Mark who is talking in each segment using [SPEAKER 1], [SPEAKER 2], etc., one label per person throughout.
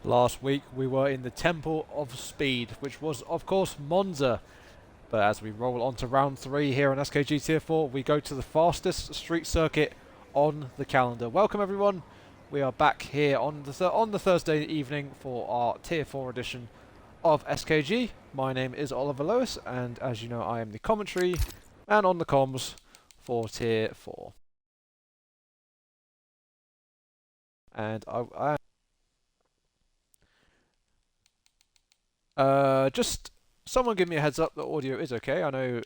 [SPEAKER 1] Last week we were in the Temple of Speed, which was of course Monza. But as we roll on to round 3 here on SKG Tier 4, we go to the fastest street circuit on the calendar. Welcome everyone. We are back here on the Thursday evening for our Tier 4 edition of SKG. My name is Oliver Lewis, and as you know, I am the commentary man on the comms for Tier 4. And just someone give me a heads up that audio is okay. I know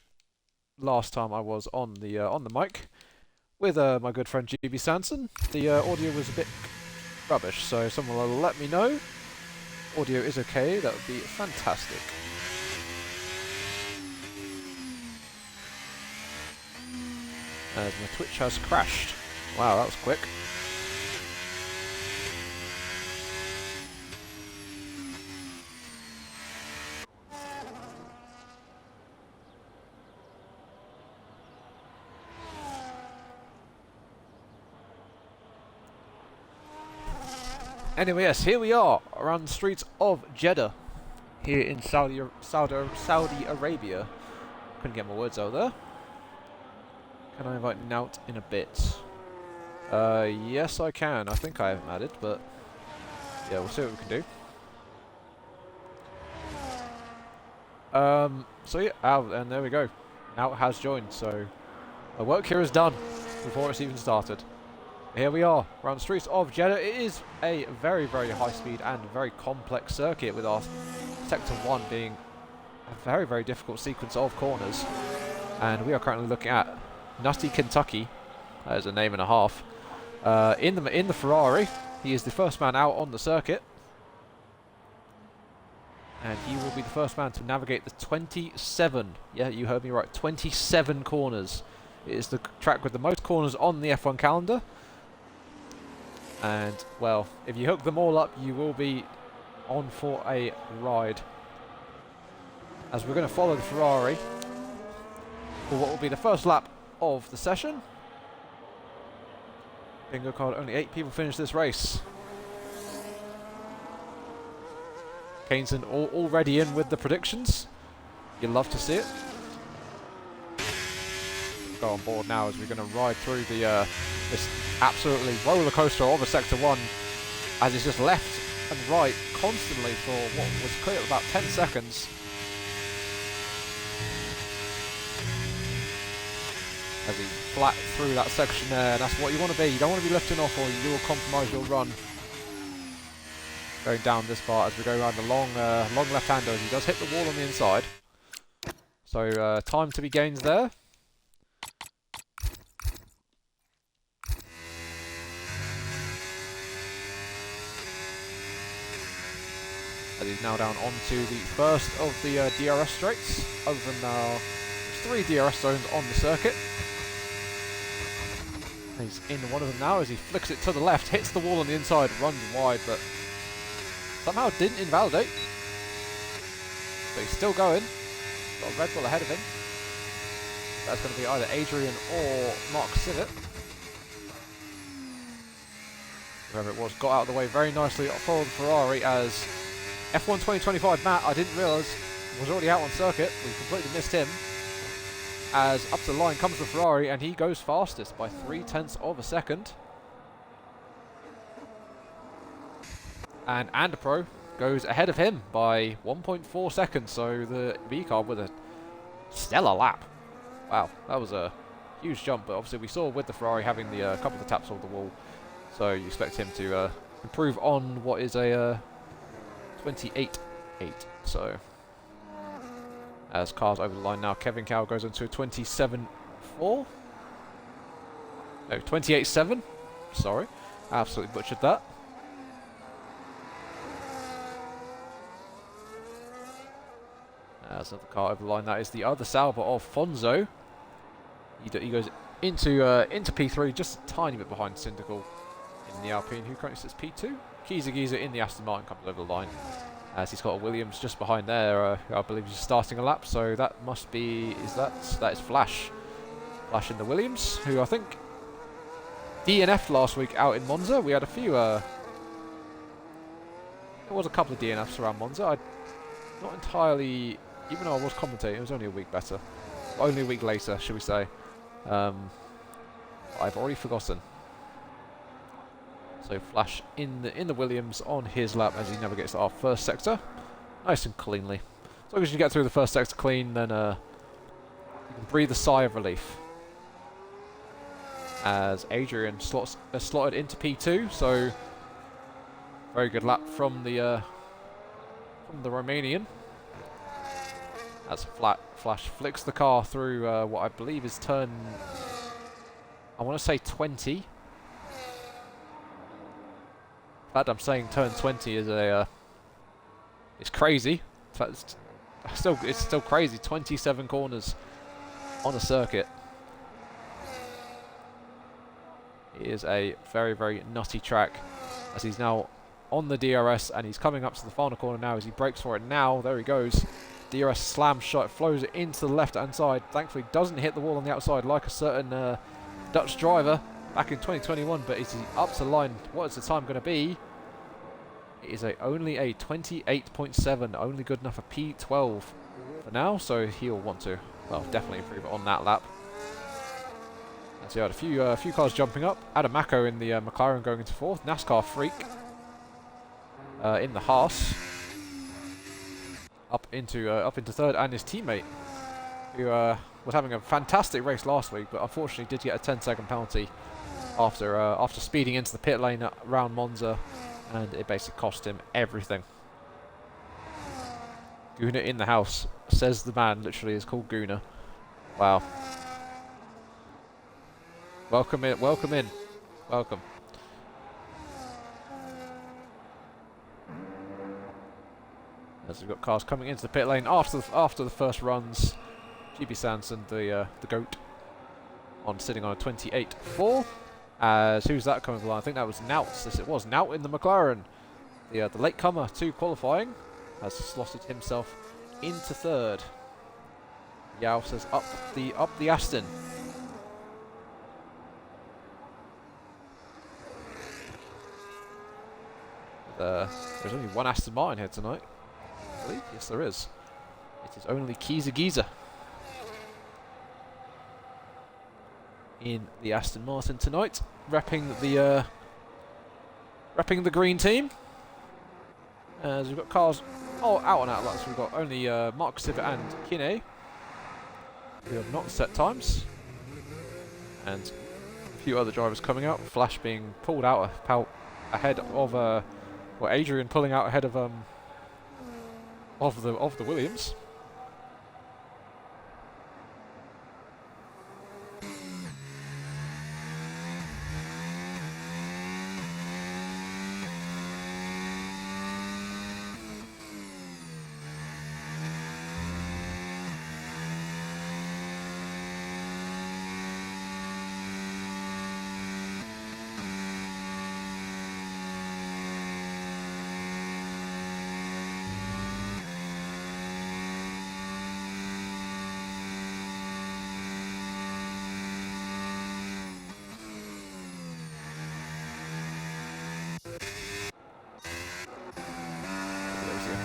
[SPEAKER 1] last time I was on the mic with my good friend GB Sanson, the audio was a bit rubbish. So someone will let me know audio is okay. That would be fantastic. As my Twitch has crashed. Wow, that was quick. Anyway, yes, here we are around the streets of Jeddah, here in Saudi Arabia. Couldn't get my words out there. Can I invite Nout in a bit? Yes, I can. I think I haven't added, but yeah, we'll see what we can do. So yeah, and there we go. Nout has joined, so my work here is done before it's even started. Here we are, around the streets of Jeddah. It is a very, very high speed and very complex circuit, with our Sector 1 being a very, very difficult sequence of corners. And we are currently looking at Nutty Kentucky, that is a name and a half, in the Ferrari. He is the first man out on the circuit. And he will be the first man to navigate the 27, yeah, you heard me right, 27 corners. It is the track with the most corners on the F1 calendar. And, well, if you hook them all up, you will be on for a ride. As we're going to follow the Ferrari for what will be the first lap of the session. Bingo card, only 8 people finished this race. Kaneson already in with the predictions. You'll love to see it. Go on board now as we're going to ride through the this absolutely roller coaster of a Sector 1, as it's just left and right constantly for what was clear about 10 seconds. As he flat through that section there, and that's what you want to be. You don't want to be lifting off, or you will compromise your run. Going down this part as we go around the long left-hander, as he does hit the wall on the inside. So time to be gained there. As he's now down onto the first of the DRS straights. Other than now, there's 3 DRS zones on the circuit. He's in one of them now as he flicks it to the left, hits the wall on the inside, runs wide, but somehow didn't invalidate. But he's still going. Got a Red Bull ahead of him. That's going to be either Adrian or Mark Sivet. Whoever it was got out of the way very nicely for the Ferrari, as F1 2025 Matt, I didn't realise, was already out on circuit. We completely missed him. As up to the line comes the Ferrari, and he goes fastest by 0.3 of a second. And Andapro goes ahead of him by 1.4 seconds. So the V-car with a stellar lap. Wow, that was a huge jump. But obviously we saw with the Ferrari having the couple of the taps off the wall. So you expect him to improve on what is a 28.8. So as cars over the line now, Kevin Cow goes into a 27.4. No, 28.7. Sorry, absolutely butchered that. As another car over the line, that is the other Sauber of Fonzo. He goes into P3, just a tiny bit behind Syndical in the Alpine, who currently sits P2. Kiza in the Aston Martin comes over the line, as he's got a Williams just behind there. I believe he's starting a lap, so that must be, that is Flash in the Williams, who I think DNF'd last week out in Monza. We had a few There was a couple of DNFs around Monza. Not entirely, even though I was commentating, it was only a week better. Only a week later, should we say. I've already forgotten. So Flash in the Williams on his lap as he navigates our first sector. Nice and cleanly. As long as you get through the first sector clean, then you can breathe a sigh of relief. As Adrian slotted into P2, so very good lap from the Romanian. As Flash flicks the car through what I believe is turn, I want to say 20. In fact, I'm saying turn 20 is it's crazy. In fact, it's still crazy. 27 corners on a circuit. It is a very, very nutty track as he's now on the DRS and he's coming up to the final corner now as he brakes for it now. There he goes. DRS slam shot, flows it into the left-hand side. Thankfully doesn't hit the wall on the outside like a certain Dutch driver back in 2021, but is he up to line? What is the time going to be? It is only a 28.7, only good enough for P12 for now, so he'll want to, well, definitely improve it on that lap. And so you had a few cars jumping up. Adam Mako in the McLaren going into fourth. NASCAR Freak in the Haas up into third, and his teammate who was having a fantastic race last week, but unfortunately did get a 10-second penalty after speeding into the pit lane around Monza, and it basically cost him everything. Guna in the house, says the man. Literally is called Guna. Wow. Welcome in, welcome in, welcome. As we've got cars coming into the pit lane after the first runs. GB Sanson, the GOAT, sitting on a 28.4. As who's that coming along? I think that was Nout. Yes, it was Nout in the McLaren. The latecomer to qualifying has slotted himself into third. Yao says up the Aston. There's only one Aston Martin here tonight, I believe. Yes, there is. It is only Kiza Giza in the Aston Martin tonight, repping the green team. As we've got cars out and out laps. We've got only Mark Siver and Kine who have not set times, and a few other drivers coming out. Flash being pulled out ahead of Adrian pulling out ahead of the Williams.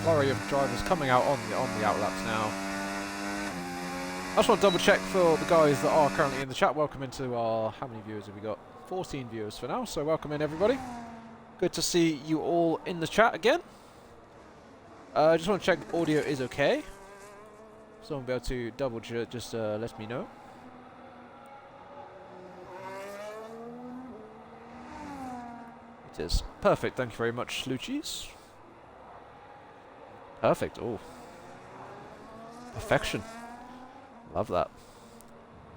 [SPEAKER 1] Flurry of drivers coming out on the outlaps now. I just want to double check for the guys that are currently in the chat. Welcome into our, how many viewers have we got? 14 viewers for now, so welcome in everybody. Good to see you all in the chat again. Just want to check the audio is okay. Someone be able to double check, just let me know. It is perfect, thank you very much, Sluchis. Perfect. Oh, perfection. Love that.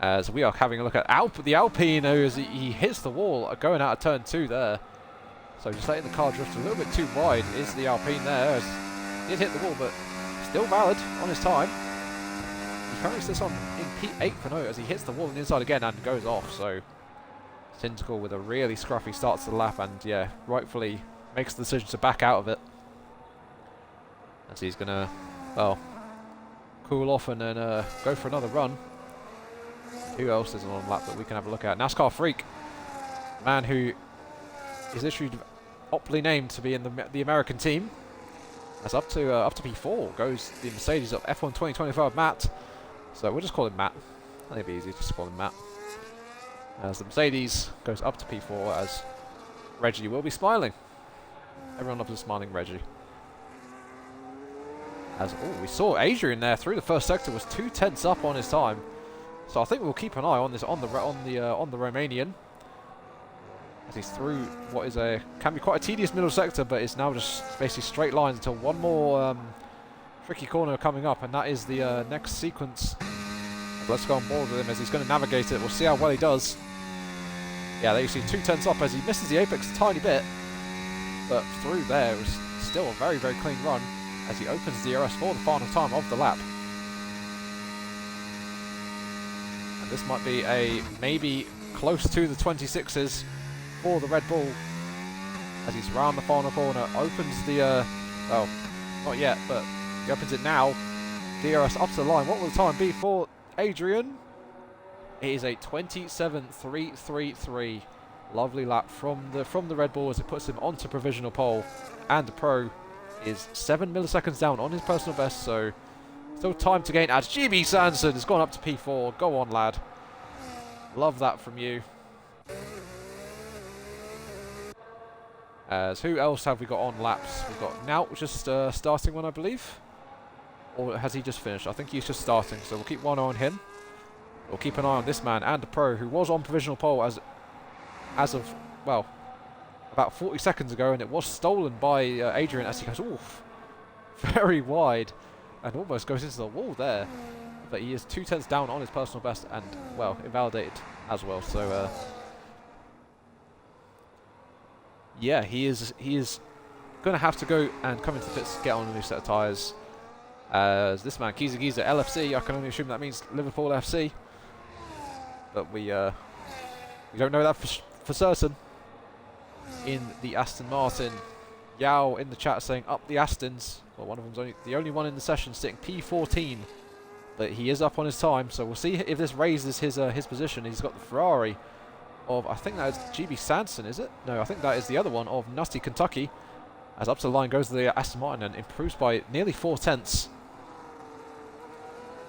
[SPEAKER 1] As we are having a look at the Alpine, as he hits the wall going out of turn 2 there. So just letting the car drift a little bit too wide is the Alpine there. As did hit the wall, but still valid on his time. He currently sits on in P8 for no as he hits the wall on the inside again and goes off. So Syntacle with a really scruffy start to the lap, and yeah, rightfully makes the decision to back out of it. As he's going to, well, cool off and then go for another run. Who else is on lap that we can have a look at? NASCAR Freak. Man who is literally aptly named to be in the American team. As up to P4 goes the Mercedes of F1 2025 Matt. So we'll just call him Matt. I think it'd be easy just to call him Matt. As the Mercedes goes up to P4 as Reggie will be smiling. Everyone loves a smiling Reggie. As we saw Adrian there through the first sector was 2/10 up on his time. So I think we'll keep an eye on this on the Romanian. As he's through what is can be quite a tedious middle sector, but it's now just basically straight lines until one more tricky corner coming up, and that is the next sequence. Let's go on board with him as he's going to navigate it. We'll see how well he does. Yeah, there you see 2/10 up as he misses the apex a tiny bit, but through there it was still a very, very clean run as he opens the DRS for the final time of the lap. And this might be a maybe close to the 26s for the Red Bull as he's round the final corner, opens the, well, not yet, but he opens it now. DRS up to the line. What will the time be for Adrian? It is a 27.333. Lovely lap from the Red Bull as it puts him onto provisional pole, and the Pro is 7 milliseconds down on his personal best, so still time to gain as GB Sanson has gone up to P4. Go on, lad. Love that from you. As who else have we got on laps? We've got Naut just starting one, I believe. Or has he just finished? I think he's just starting, so we'll keep one eye on him. We'll keep an eye on this man and the Pro, who was on provisional pole as of, well, about 40 seconds ago, and it was stolen by Adrian as he goes, oof, very wide, and almost goes into the wall there. But he is 2/10 down on his personal best, and, well, invalidated as well, so, yeah, he is going to have to go and come into the pits to get on a new set of tyres. As this man, Kiza Giza, LFC, I can only assume that means Liverpool FC. But we don't know that for certain. In the Aston Martin, Yao in the chat saying up the Astons. Well, one of them's the only one in the session sitting P14, but he is up on his time. So we'll see if this raises his position. He's got the Ferrari of, I think that is GB Sanson, is it? No, I think that is the other one of Nutty Kentucky. As up to the line goes the Aston Martin and improves by nearly 4/10.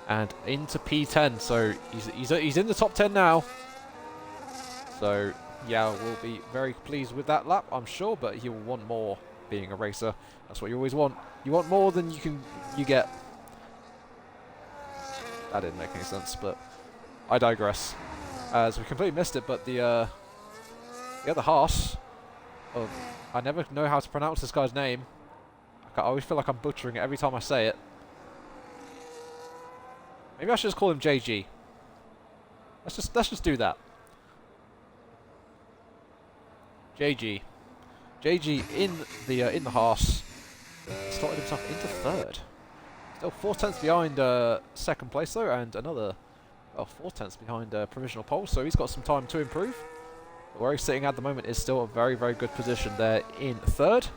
[SPEAKER 1] And into P10, so he's in the top 10 now. So yeah, we'll be very pleased with that lap, I'm sure, but he will want more. Being a racer, that's what you always want. You want more than you get. That didn't make any sense, but I digress. As we completely missed it, but the other Haas of, I never know how to pronounce this guy's name. I always feel like I'm butchering it every time I say it. Maybe I should just call him JG. Let's just do that. JG in the Haas started himself into third. Still 4/10 behind second place though, and another 4/10 behind provisional pole. So he's got some time to improve. But where he's sitting at the moment is still a very, very good position there in third.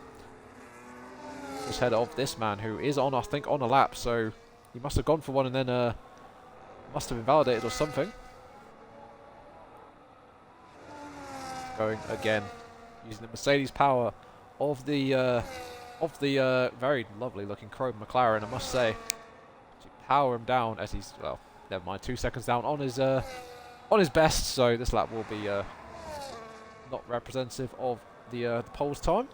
[SPEAKER 1] Just ahead of this man who is on, I think, on a lap. So he must have gone for one and then must have invalidated or something. Going again, using the Mercedes power of the very lovely looking chrome McLaren, I must say, to power him down as he's, well, never mind, 2 seconds down on his best. So this lap will be not representative of the pole's time.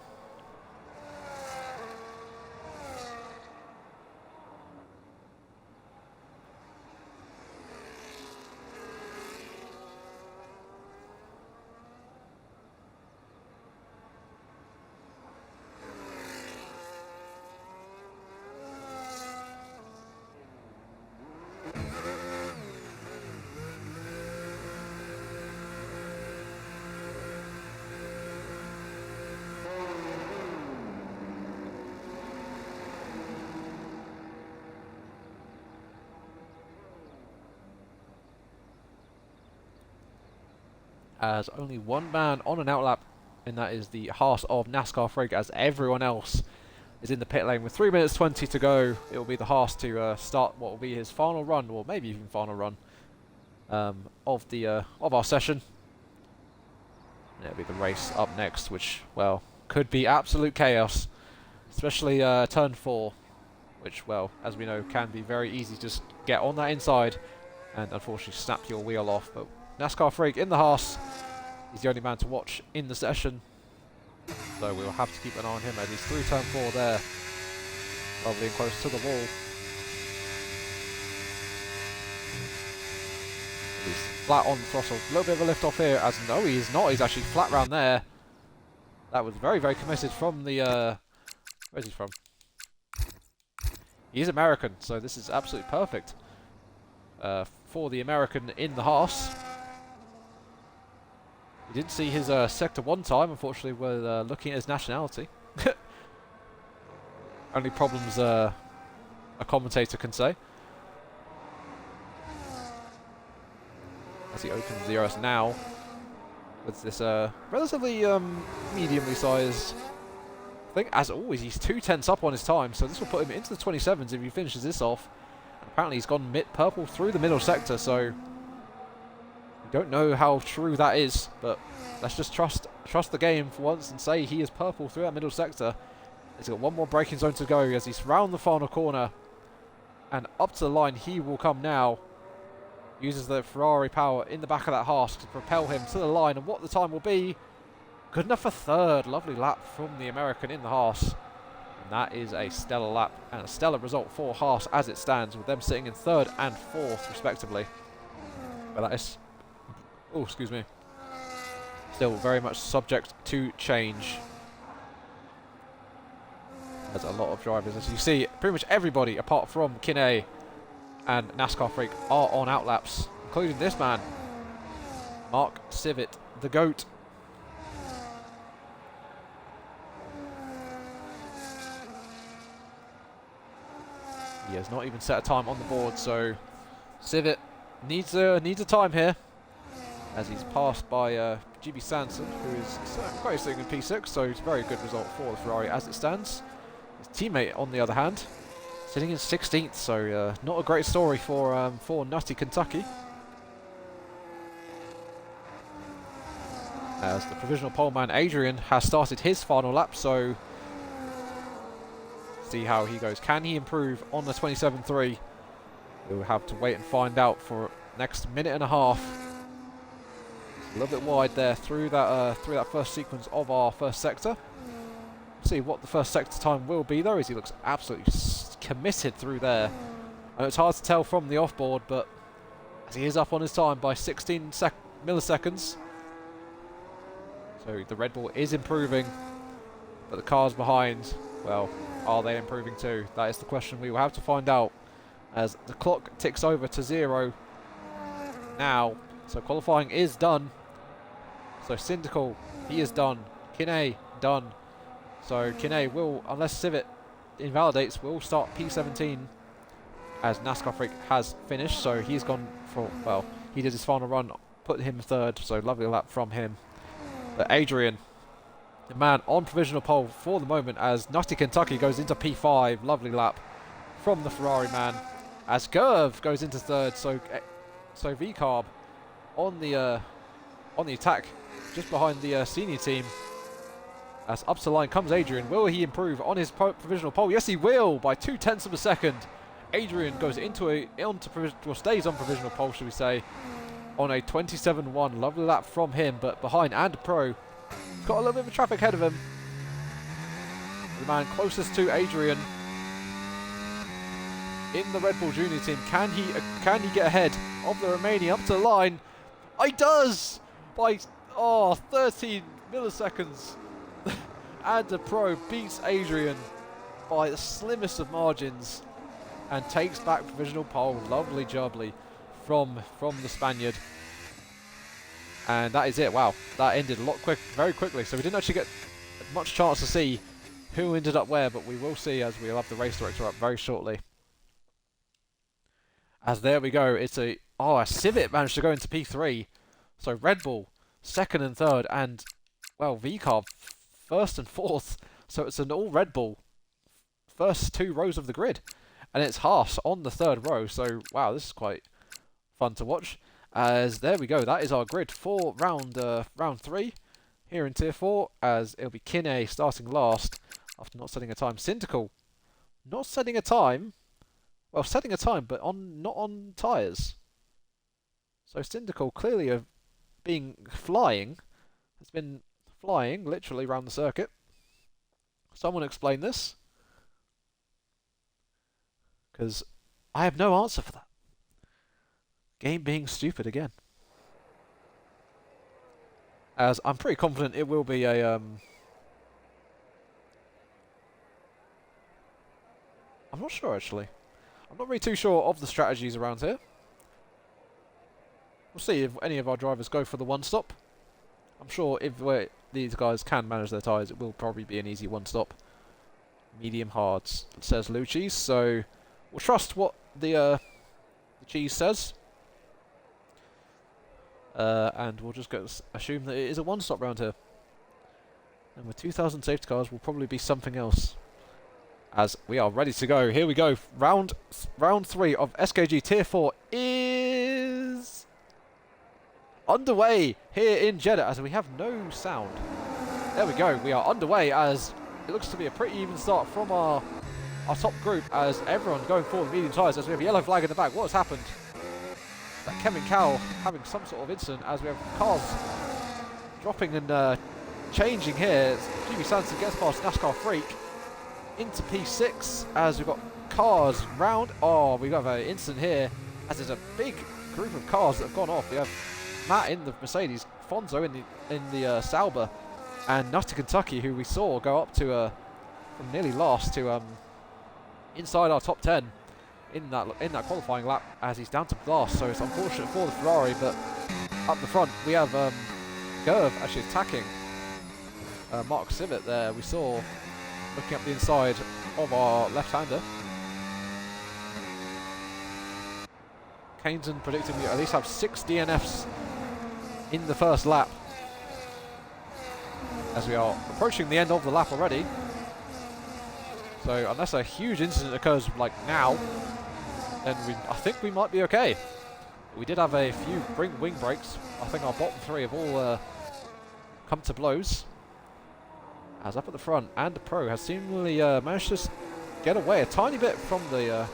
[SPEAKER 1] As only one man on an outlap, and that is the Haas of NASCAR Frig, as everyone else is in the pit lane with 3 minutes 20 to go. It will be the Haas to start what will be his final run, or maybe even final run of our session. And it'll be the race up next, which, well, could be absolute chaos. especially turn 4, which, well, as we know, can be very easy to just get on that inside and unfortunately snap your wheel off. But NASCAR Freak in the Haas, he's the only man to watch in the session, so we'll have to keep an eye on him as he's through turn 4 there, lovely and close to the wall. He's flat on the throttle, a little bit of a lift off here, as no he's not, he's actually flat round there. That was very, very committed from the, where's he from? He's American, so this is absolutely perfect for the American in the Haas. We didn't see his sector 1 time, unfortunately we're looking at his nationality. Only problems a commentator can say. As he opens the DRS now with this relatively mediumly sized thing. As always, he's 2/10 up on his time, so this will put him into the 27s if he finishes this off. And apparently he's gone purple through the middle sector, so we don't know how true that is, but let's just trust the game for once and say he is purple through that middle sector. He's got one more braking zone to go as he's round the final corner, and up to the line he will come now. Uses the Ferrari power in the back of that Haas to propel him to the line, and what the time will be, good enough for third. Lovely lap from the American in the Haas, and that is a stellar lap and a stellar result for Haas as it stands, with them sitting in 3rd and 4th respectively. But that is, oh excuse me, still very much subject to change. There's a lot of drivers, as you see, pretty much everybody apart from Kinney and NASCAR Freak are on outlaps, including this man, Mark Civitt, the GOAT. He has not even set a time on the board, so Civitt needs a time here, as he's passed by GB Sanson, who is quite sitting in P6, so it's a very good result for the Ferrari as it stands. His teammate, on the other hand, sitting in 16th, so not a great story for Nutty Kentucky. As the provisional pole man Adrian has started his final lap, so see how he goes. Can he improve on the 27.3? We'll have to wait and find out for next minute and a half. A little bit wide there through that first sequence of our first sector. See what the first sector time will be though, as he looks absolutely committed through there. And it's hard to tell from the offboard, but as he is up on his time by 16 milliseconds. So the Red Bull is improving, but the cars behind, well, are they improving too? That is the question we will have to find out as the clock ticks over to 0 now. So qualifying is done. So Syndical, he is done. Kinney, done. So Kinney will, unless Civitt invalidates, will start P17 as NASCAR Freak has finished. So he's gone for, well, he did his final run, put him 3rd, so lovely lap from him. But Adrian, the man on provisional pole for the moment, as Nutty Kentucky goes into P5, lovely lap from the Ferrari man. As Gerv goes into 3rd, so VCarb on the attack, just behind the senior team. As up to the line comes Adrian. Will he improve on his provisional pole? Yes, he will, by 0.2 of a second. Adrian goes stays on provisional pole, should we say, on a 27.1. Lovely lap from him, but behind and Pro, he's got a little bit of traffic ahead of him. The man closest to Adrian in the Red Bull Junior team. Can he get ahead of the remaining up to the line? He does by 13 milliseconds. And the Pro beats Adrian by the slimmest of margins and takes back provisional pole. Lovely jubbly from the Spaniard. And that is it. Wow, that ended very quickly. So we didn't actually get much chance to see who ended up where, but we will see as we'll have the race director up very shortly. As there we go, it's a Civitt managed to go into P3. So Red Bull 2nd and 3rd, and well, VCarb 1st and 4th. So it's an all Red Bull first 2 rows of the grid, and it's Haas on the 3rd row. So wow, this is quite fun to watch. As there we go, that is our grid for round 3 here in Tier 4. As it'll be Kinney starting last, after not setting a time. Syndical, not setting a time. Well, setting a time, but not on tyres. So Syndical clearly has been flying literally around the circuit. Someone explain this, because I have no answer for that. Game being stupid again. As I'm pretty confident it will be a I'm not sure actually. I'm not really too sure of the strategies around here. We'll see if any of our drivers go for the one stop. I'm sure if these guys can manage their tyres, it will probably be an easy one stop. Medium hards, says Lucci. So we'll trust what the cheese says. And we'll just assume that it is a one stop round here. And with 2,000 safety cars, will probably be something else. As we are ready to go. Here we go. Round 3 of SKG Tier 4 is underway here in Jeddah, as we have no sound. There we go. We are underway, as it looks to be a pretty even start from our top group, as everyone's going forward with medium tyres, as we have a yellow flag in the back. What has happened? That Kevin Cowell having some sort of incident, as we have cars dropping and changing here. GB Sanson gets past NASCAR Freak into P6, as we've got cars round. Oh, we got an incident here, as there's a big group of cars that have gone off. We have Matt in the Mercedes, Fonzo in the Sauber, and Nutty Kentucky, who we saw go up to from nearly last to inside our top 10 in that qualifying lap, as he's down to last. So it's unfortunate for the Ferrari, but up the front we have Gerv actually attacking Mark Civitt there. We saw looking up the inside of our left-hander. Kaneson predicting we at least have 6 DNFs in the first lap, as we are approaching the end of the lap already. So unless a huge incident occurs like now, then I think we might be okay. We did have a few wing brakes. I think our bottom 3 have all come to blows. As up at the front, and the Pro has seemingly managed to get away a tiny bit from the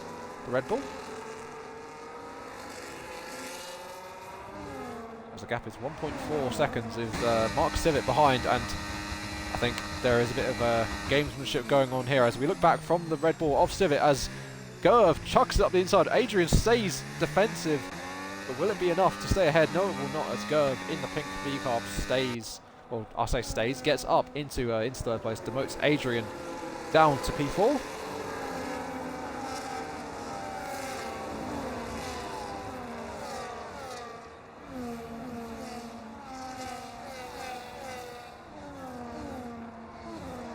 [SPEAKER 1] Red Bull. As the gap is 1.4 seconds, is Mark Civitt behind, and I think there is a bit of gamesmanship going on here as we look back from the Red Bull of Civitt, as Gerv chucks it up the inside. Adrian stays defensive, but will it be enough to stay ahead? No, it will not, as Gerv in the pink V-carb stays. Well, I say stays, gets up into third place, demotes Adrian down to P4.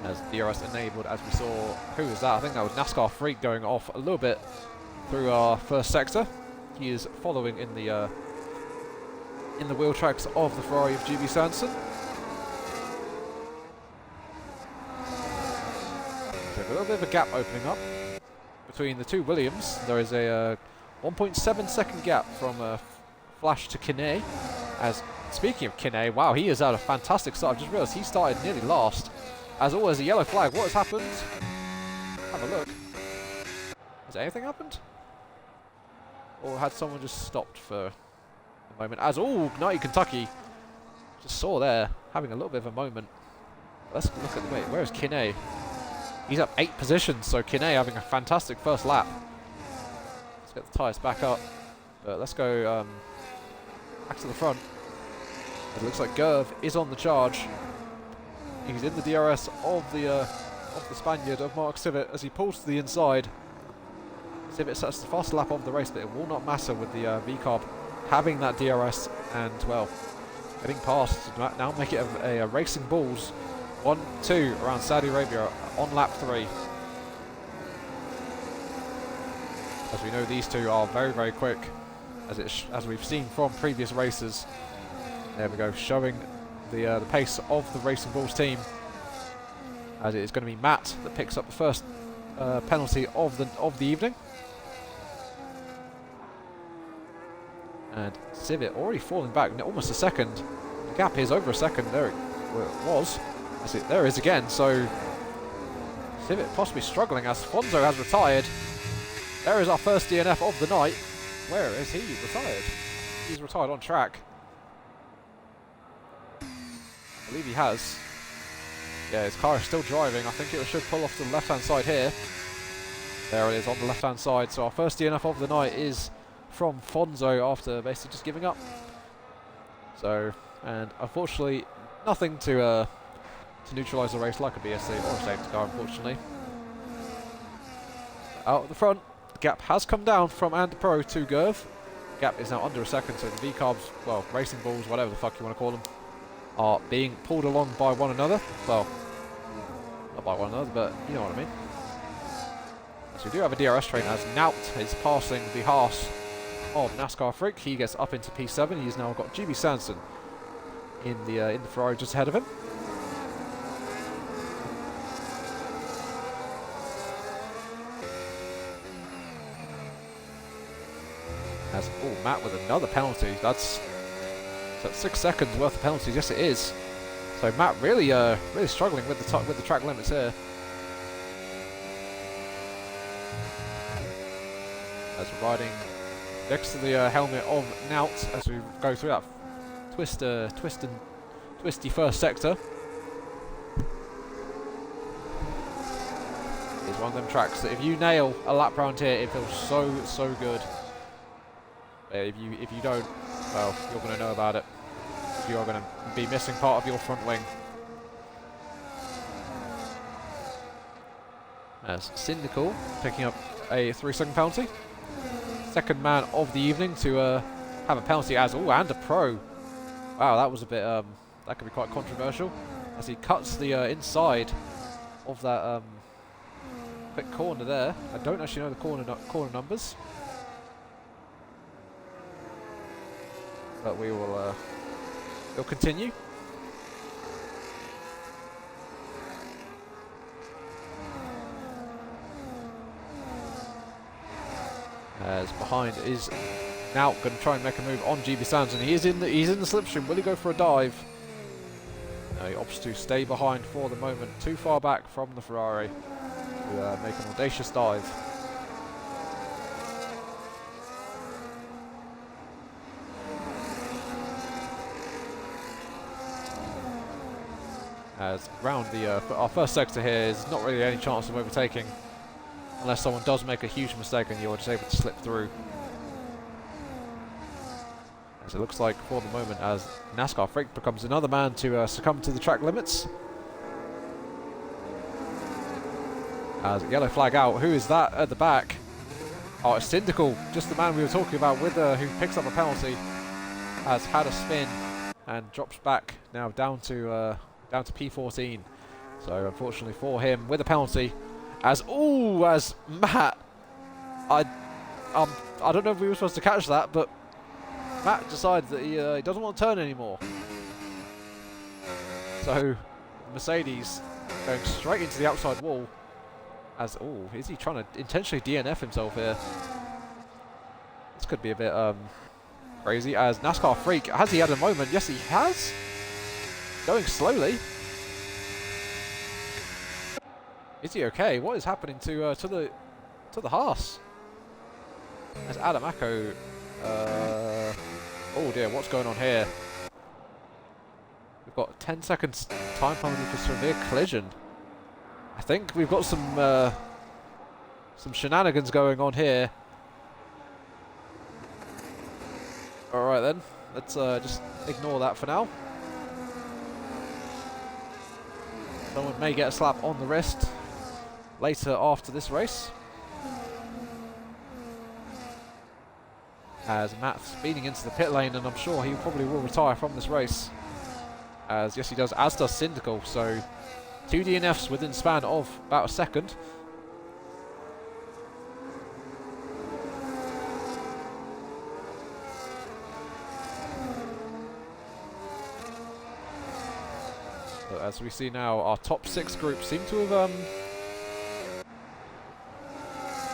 [SPEAKER 1] As DRS enabled, as we saw, who was that? I think that was NASCAR Freak going off a little bit through our first sector. He is following in the wheel tracks of the Ferrari of GB Sanson. A little bit of a gap opening up between the two Williams. There is a 1.7 second gap from Flash to Kinney. As speaking of Kinney, wow, he has had a fantastic start. I've just realised he started nearly last. As always, a yellow flag. What has happened? Have a look. Has anything happened? Or had someone just stopped for a moment? As Nutty Kentucky just saw there, having a little bit of a moment. Let's look at the wait. Where is Kinney? He's up 8 positions, so Kinney having a fantastic first lap. Let's get the tyres back up. But let's go back to the front. It looks like Gerv is on the charge. He's in the DRS of the Spaniard, of Mark Civitt, as he pulls to the inside. Civitt sets the fastest lap of the race, but it will not matter with the V-carb having that DRS and, well, getting past to now make it a Racing Bulls 1-2 around Saudi Arabia on lap 3. As we know, these two are very, very quick, as we've seen from previous races. There we go, showing the pace of the Racing Bulls team, as it is going to be Matt that picks up the first penalty of the evening. And Civitt already falling back almost a second. The gap is over a second. There it was. There it is again. So Civic possibly struggling as Fonzo has retired. There is our first DNF of the night. Where is he retired? He's retired on track. I believe he has. Yeah, his car is still driving. I think it should pull off to the left-hand side here. There it is on the left-hand side. So our first DNF of the night is from Fonzo after basically just giving up. So, and unfortunately, nothing to neutralise the race like a BSC or a safety car, unfortunately. Out at the front, the gap has come down from And Pro to Gerv. Gap is now under a second, so the V-carbs, well, racing balls, whatever the fuck you want to call them, are being pulled along by one another. Well, not by one another, but you know what I mean. So we do have a DRS train as Naut is passing the Haas of NASCAR Freak. He gets up into P7. He's now got GB Sanson in the Ferrari just ahead of him. As Matt with another penalty. That's 6 seconds worth of penalties. Yes, it is. So Matt really struggling with the track limits here. As we're riding next to the helmet of Naut as we go through that twisty first sector. It's one of them tracks that if you nail a lap round here, it feels so good. If you don't, well, you're going to know about it. You are going to be missing part of your front wing. As Syndical picking up a 3-second penalty. Second man of the evening to have a penalty as, and a pro. Wow, that was a bit, that could be quite controversial. As he cuts the inside of that quick corner there. I don't actually know the corner numbers. But we will we'll continue. As behind is now going to try and make a move on GB Sands, and he's in the slipstream. Will he go for a dive? No, he opts to stay behind for the moment, too far back from the Ferrari to make an audacious dive. As round our first sector here is not really any chance of overtaking unless someone does make a huge mistake and you're just able to slip through. As it looks like for the moment as NASCAR Freak becomes another man to succumb to the track limits. As yellow flag out, who is that at the back? Oh, it's Syndical, just the man we were talking about with who picks up a penalty, has had a spin and drops back now down to P14. So unfortunately for him, with a penalty, as Matt, I don't know if we were supposed to catch that, but Matt decides that he doesn't want to turn anymore. So Mercedes going straight into the outside wall. As is he trying to intentionally DNF himself here? This could be a bit crazy. As NASCAR Freak, has he had a moment? Yes, he has. Going slowly. Is he okay? What is happening to the Haas? As Adam Acko, oh dear, what's going on here? We've got 10 seconds time penalty for severe collision. I think we've got some shenanigans going on here. All right then, let's just ignore that for now. Someone may get a slap on the wrist later after this race. As Matt's speeding into the pit lane, and I'm sure he probably will retire from this race. As yes, he does, as does Syndical. So 2 DNFs within the span of about a second. So as we see now, our top 6 groups seem to have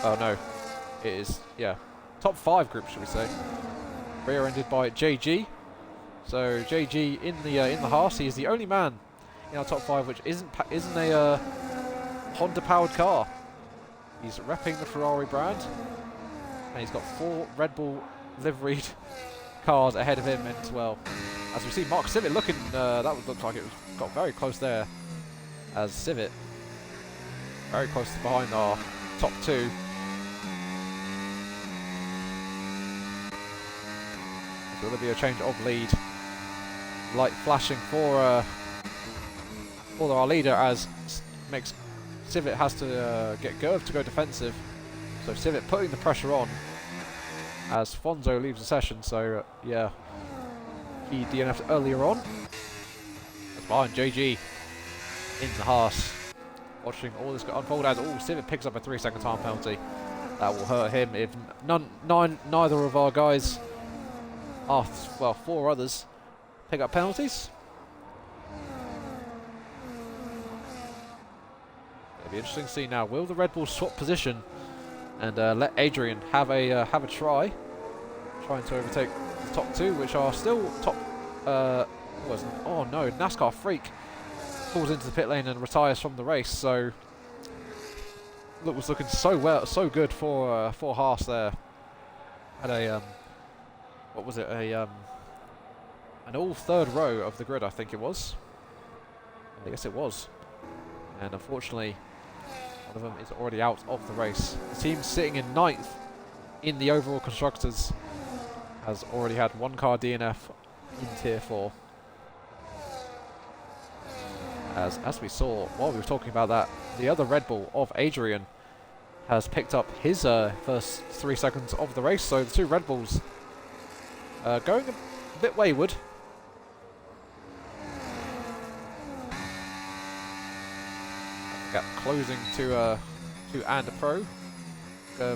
[SPEAKER 1] oh no, it is, yeah, top 5 groups should we say, rear-ended by JG. So JG in the Haas, he is the only man in our top 5 which isn't Honda-powered car. He's repping the Ferrari brand, and he's got 4 Red Bull liveried cars ahead of him as well. As we see Mark Civic looking, that would look like it got very close there, as Civic very close to behind our top 2. So there'll be a change of lead. Light flashing for our leader, as makes Civic has to get Gerv to go defensive. So Civic putting the pressure on as Fonzo leaves the session. So yeah, he DNF'd earlier on. That's behind JG in the Haas. Watching all this unfold as Civic picks up a 3-second time penalty. That will hurt him if neither of our guys, well, 4 others, pick up penalties. It'll be interesting to see now. Will the Red Bull swap position and let Adrian have a try, trying to overtake the top 2, which are still top? Oh no! NASCAR Freak falls into the pit lane and retires from the race. So it was looking so good for Haas there. Had a what was it? An all 3rd row of the grid, I think it was. I guess it was. And unfortunately, one of them is already out of the race. The team sitting in 9th in the overall constructors has already had 1 car DNF in tier 4. As we saw while we were talking about that, the other Red Bull of Adrian has picked up his first 3 seconds of the race. So the 2 Red Bulls going a bit wayward. Gap closing to and a pro.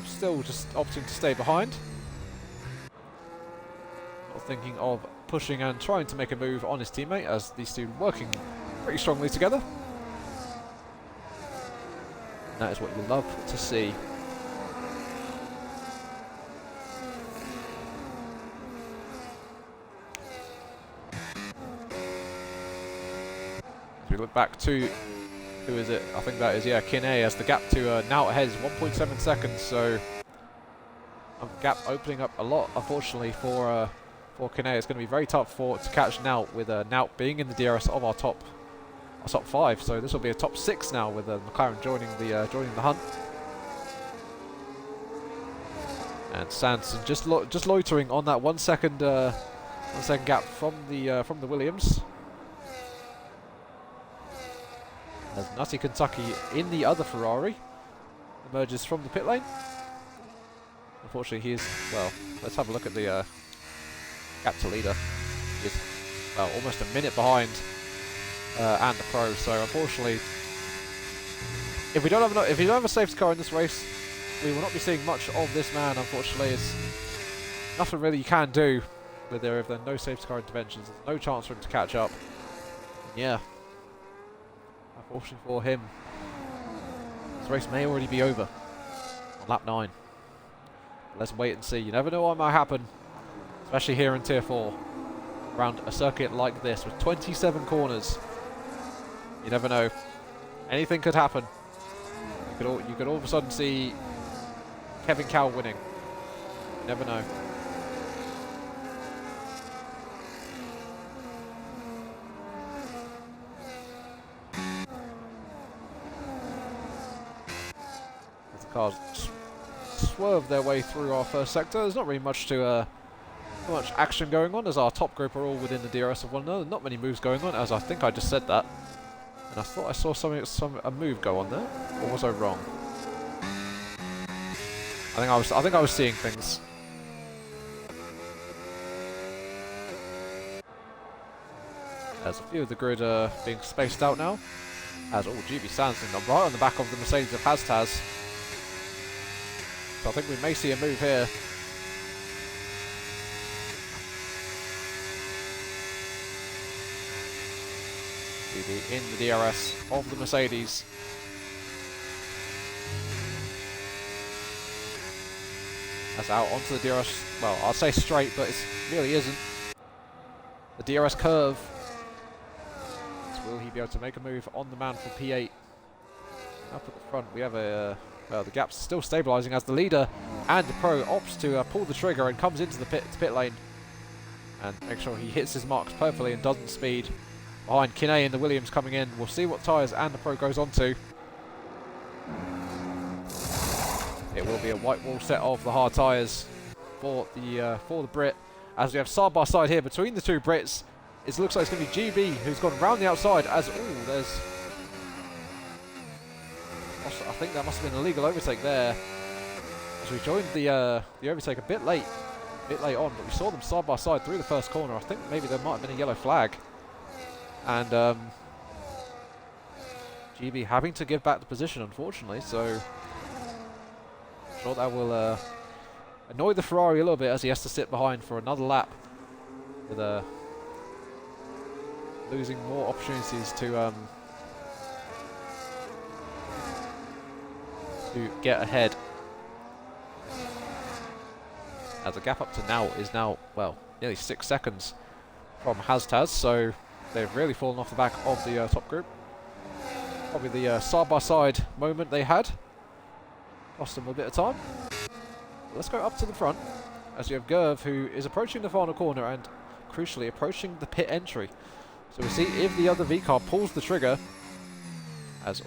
[SPEAKER 1] Still just opting to stay behind. Not thinking of pushing and trying to make a move on his teammate, as these 2 working pretty strongly together. And that is what you love to see. As we look back to, who is it? I think that is, yeah, Kine, as the gap to now ahead is 1.7 seconds. So a gap opening up a lot, unfortunately, for Kine. It's going to be very tough to catch Naut, with Naut being in the DRS of our top 5. So this will be a top 6 now, with McLaren joining the hunt. And Sanson just loitering on that 1 second gap from the Williams. As Nutty Kentucky in the other Ferrari emerges from the pit lane. Unfortunately, he is, well, let's have a look at the gap to leader. He is, well, almost a minute behind and the pro. So unfortunately, if we don't have a safety car in this race, we will not be seeing much of this man. Unfortunately, it's nothing really you can do if there are no safety car interventions. There's no chance for him to catch up. Yeah. Unfortunately for him, this race may already be over on lap 9. Let's wait and see. You never know what might happen, especially here in Tier 4, around a circuit like this with 27 corners. You never know. Anything could happen. You could all of a sudden see Kevin Cow winning. You never know. Cars swerve their way through our first sector. There's not really much action going on, as our top group are all within the DRS of one another. Not many moves going on, as I think I just said that, and I thought I saw a move go on there, or was I wrong? I think I was seeing things. There's a few of the grid being spaced out now, as GB Sanson right on the back of the Mercedes of Hastaz. So I think we may see a move here. GB in the DRS of the Mercedes. That's out onto the DRS, well, I'll say straight, but it really isn't. The DRS curve. So will he be able to make a move on the man for P8? up at the front we have a... well, the gap's still stabilising as the leader and the pro opts to pull the trigger and comes into the pit lane. And make sure he hits his marks perfectly and doesn't speed. Behind Kinney and the Williams coming in. We'll see what tyres and the pro goes on to. It will be a white wall set of the hard tyres for the Brit. As we have side by side here between the two Brits. It looks like it's going to be GB who's gone round the outside as... ooh, there's... I think that must have been an illegal overtake there. As we joined the overtake a bit late on, but we saw them side by side through the first corner. I think maybe there might have been a yellow flag. And GB having to give back the position, unfortunately, so I'm sure that will annoy the Ferrari a little bit as he has to sit behind for another lap with losing more opportunities to get ahead. As the gap up to now is well, nearly 6 seconds from Hastaz, so they've really fallen off the back of the top group. Probably the side-by-side moment they had. Lost them a bit of time. Let's go up to the front, as you have Gerv, who is approaching the final corner and, crucially, approaching the pit entry. So we'll see if the other V-car pulls the trigger. As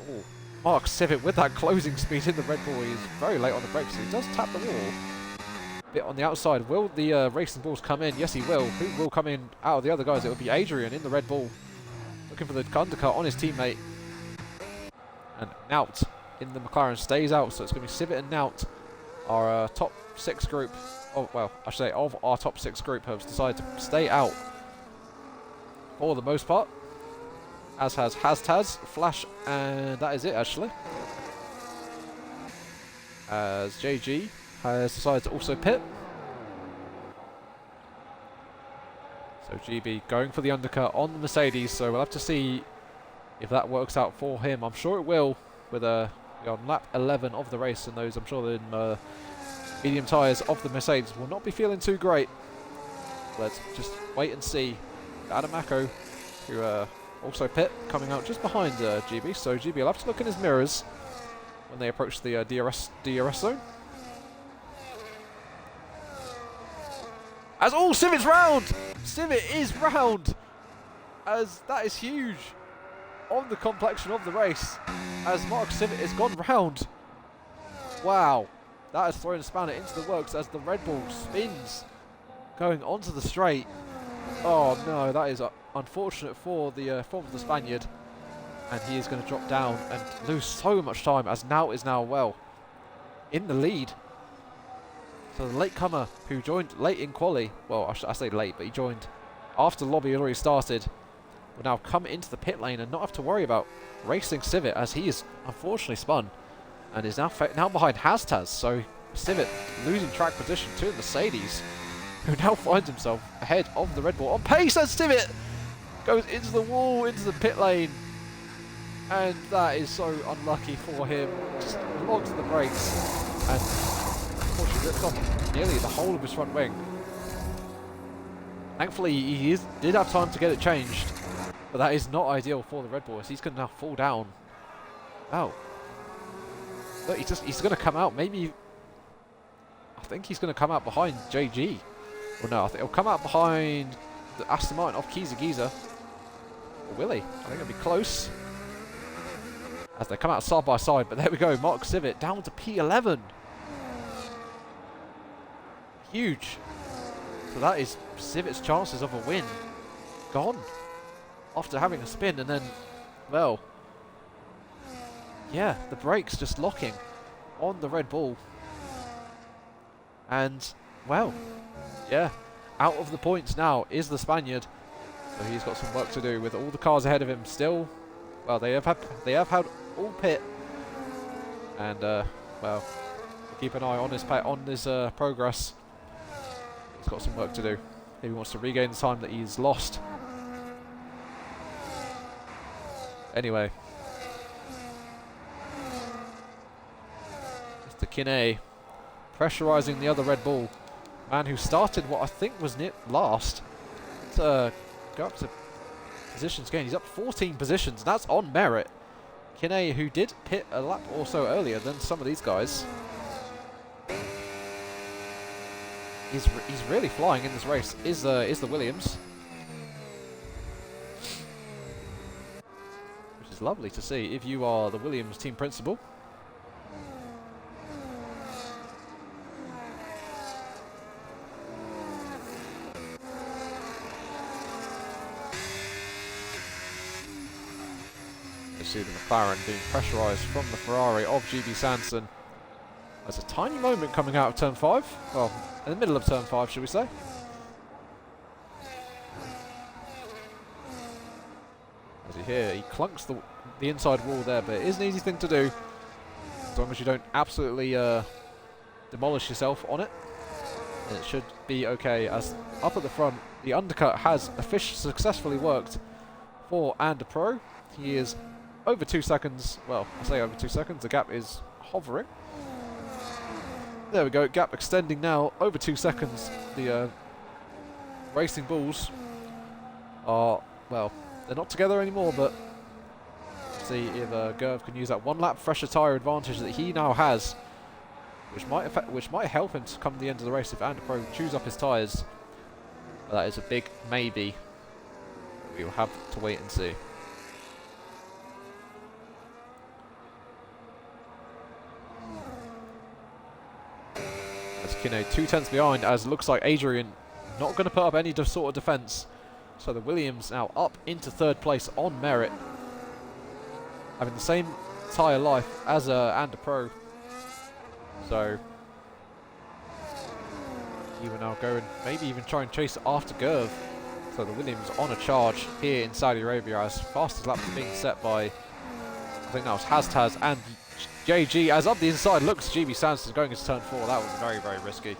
[SPEAKER 1] Mark Civic with that closing speed in the Red Bull, he's very late on the brakes. He does tap the wall. Bit on the outside. Will the Racing Bulls come in? Yes, he will. Who will come in out of the other guys? It will be Adrian in the Red Bull, looking for the undercut on his teammate. And Nout in the McLaren stays out, so it's going to be Civic and Nout, our top 6 group. Oh, well, I should say of our top 6 group have decided to stay out for the most part. As has Hastaz, Flash, and that is it actually. As JG has decided to also pit. So GB going for the undercut on the Mercedes, so we'll have to see if that works out for him. I'm sure it will, with on lap 11 of the race, and those I'm sure the medium tyres of the Mercedes will not be feeling too great. Let's just wait and see. Adam Mako, who also pit, coming out just behind GB, so GB will have to look in his mirrors when they approach the DRS zone. As Civic's round! Civic is round! As that is huge on the complexion of the race, as Mark Civic has gone round. Wow, that has thrown a spanner into the works as the Red Bull spins going onto the straight. Oh no, that is unfortunate for the Spaniard, and he is going to drop down and lose so much time as Now is well in the lead. So the latecomer who joined late in quali, well I say late, but he joined after the lobby had already started, will now come into the pit lane and not have to worry about racing Civic, as he is unfortunately spun and is now behind Hastaz. So Civic losing track position to Mercedes, who now finds himself ahead of the Red Bull on pace, as Civic goes into the wall, into the pit lane, and that is so unlucky for him. Just logs the brakes and unfortunately rips off nearly the whole of his front wing. Thankfully he did have time to get it changed, but that is not ideal for the Red Bull, as he's going to now fall down. Oh, look, he's going to come out, maybe I think he's going to come out behind JG. Well, no, I think he'll come out behind the Aston Martin of Kiza. Or will he? I think it'll be close as they come out side by side. But there we go, Mark Civic down to P11. Huge. So that is Civic's chances of a win gone after having a spin, and then, well, yeah, the brakes just locking on the Red Bull. And, well, yeah, out of the points now is the Spaniard. So he's got some work to do with all the cars ahead of him still. Well, they have had all pit. And, well, keep an eye on his progress. He's got some work to do if he wants to regain the time that he's lost. Anyway. Mr. Kinney pressurising the other Red Bull. Man who started what I think was last to go up to positions gained. He's up 14 positions. That's on merit. Kinney, who did pit a lap or so earlier than some of these guys. He's really flying in this race, is the Williams. Which is lovely to see if you are the Williams team principal. See the McLaren being pressurised from the Ferrari of GB Sanson. There's a tiny moment coming out of turn 5. Well, in the middle of turn 5, should we say. As you hear, he clunks the inside wall there, but it is an easy thing to do. As long as you don't absolutely demolish yourself on it. And it should be okay, as up at the front, the undercut has successfully worked for And Pro. He is over 2 seconds, well, I say over 2 seconds, the gap is hovering. There we go, gap extending now, over 2 seconds. The Racing Bulls are, well, they're not together anymore, but see if Gerv can use that one lap fresher tyre advantage that he now has, which might help him to come to the end of the race if And Pro chews up his tyres. But that is a big maybe. We will have to wait and see. Kinney 2 tenths behind, as it looks like Adrian not going to put up any sort of defence. So the Williams now up into 3rd place on merit, having the same tyre life as And Pro. So he will now go and maybe even try and chase after Gerv. So the Williams on a charge here in Saudi Arabia, as fastest laps are being set by, I think that was Hastaz and JG, as up the inside looks GB Sanson going into turn 4. That was very, very risky.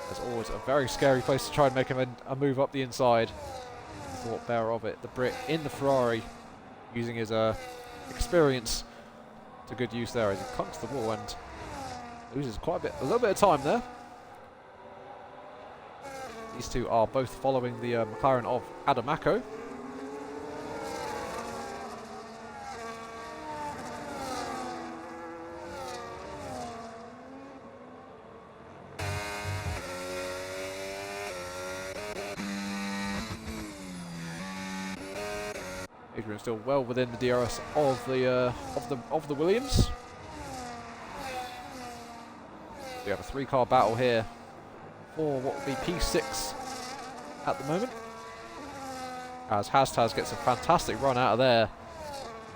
[SPEAKER 1] There's always a very scary place to try and make a move up the inside. Thought bearer of it, the Brit in the Ferrari, using his experience to good use there as he clunks the wall and loses a little bit of time there. These two are both following the McLaren of Adamako. Adrian still well within the DRS of the Williams. We have a 3-car battle here for what will be P6 at the moment. As Hastaz gets a fantastic run out of there.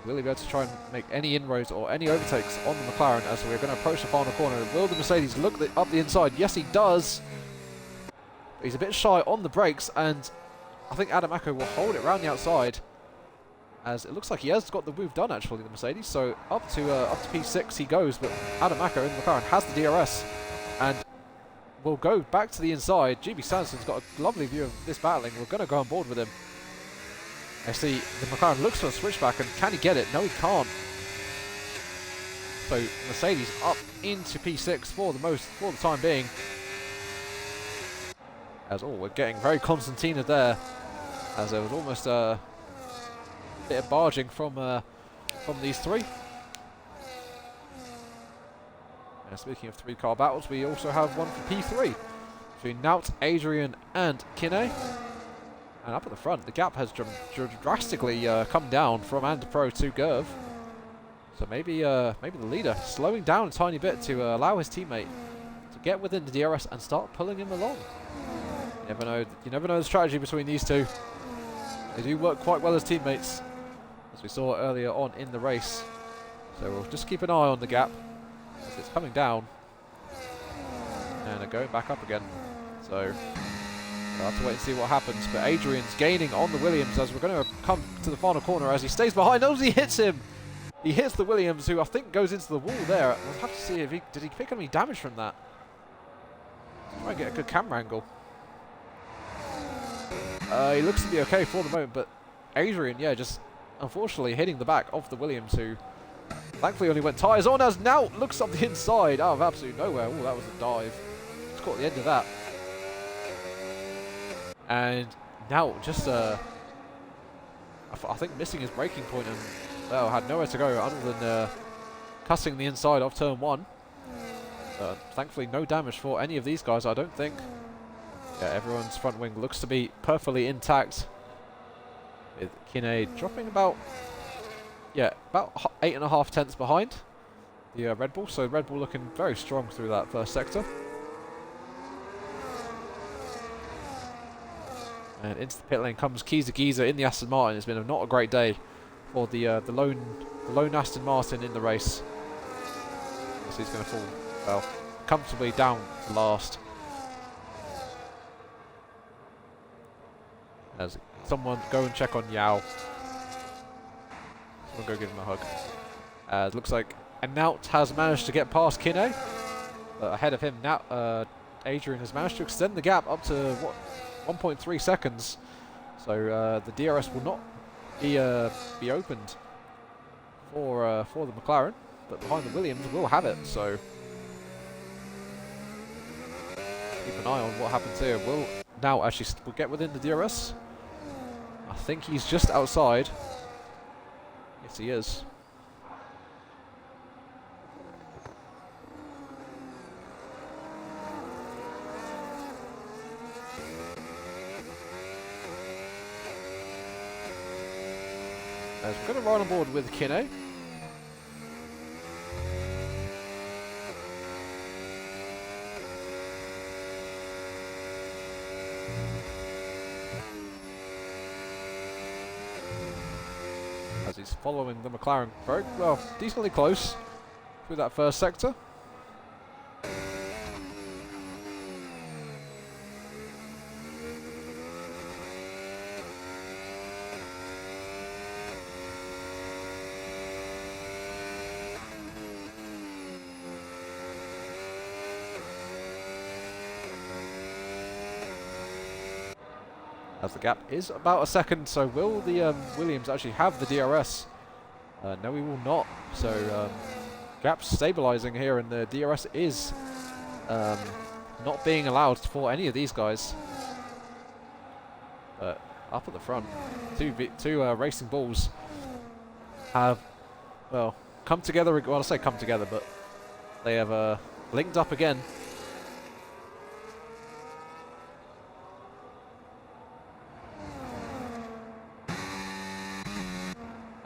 [SPEAKER 1] Will he be able to try and make any inroads or any overtakes on the McLaren as we're going to approach the final corner? Will the Mercedes look up the inside? Yes, he does. But he's a bit shy on the brakes, and I think Adamako will hold it around the outside, as it looks like he has got the move done actually, the Mercedes. So up to P6 he goes, but Adamako in the McLaren has the DRS and will go back to the inside. GB Sanson's got a lovely view of this battling. We're going to go on board with him. I see the McLaren looks for a switchback, and can he get it? No, he can't. So Mercedes up into P6 for the time being. As we're getting very Constantina there, as there was almost a bit of barging from these three. And speaking of 3-car battles, we also have one for P3 between Nout, Adrian and Kinney. And up at the front, the gap has drastically come down from And Pro to Gerv. So maybe the leader slowing down a tiny bit to allow his teammate to get within the DRS and start pulling him along. You never know the strategy between these two. They do work quite well as teammates, as we saw earlier on in the race. So we'll just keep an eye on the gap as it's coming down and going back up again. So we'll have to wait and see what happens. But Adrian's gaining on the Williams as we're going to come to the final corner as he stays behind. As he hits him, he hits the Williams, who I think goes into the wall there. We'll have to see if did he pick up any damage from that. Try and get a good camera angle. He looks to be okay for the moment, but Adrian, yeah, just unfortunately hitting the back of the Williams, who thankfully only went tyres on, as now looks up the inside out of absolute nowhere. Oh, that was a dive. Just caught the end of that. And now just, I think missing his braking point and well, had nowhere to go other than cutting the inside of turn 1. Thankfully, no damage for any of these guys, I don't think. Yeah, everyone's front wing looks to be perfectly intact. With Kine dropping about 8.5 tenths behind the Red Bull. So Red Bull looking very strong through that first sector. And into the pit lane comes Kiza in the Aston Martin. It's been not a great day for the lone Aston Martin in the race. So he's going to fall, well, comfortably down to last. As someone go and check on Yao. Someone go give him a hug. It looks like Naut has managed to get past Kine. Ahead of him, Adrian has managed to extend the gap up to, 1.3 seconds. So the DRS will not be opened for the McLaren, but behind the Williams will have it. So keep an eye on what happens here. Will now actually will get within the DRS. I think he's just outside. Yes, he is. As we're going to ride on board with Kine. As he's following the McLaren very well, decently close through that first sector. As the gap is about a second, so will the Williams actually have the DRS? No, we will not. So gap's stabilising here, and the DRS is not being allowed for any of these guys. But up at the front, two Racing Bulls have, well, come together. Well, I say come together, but they have linked up again.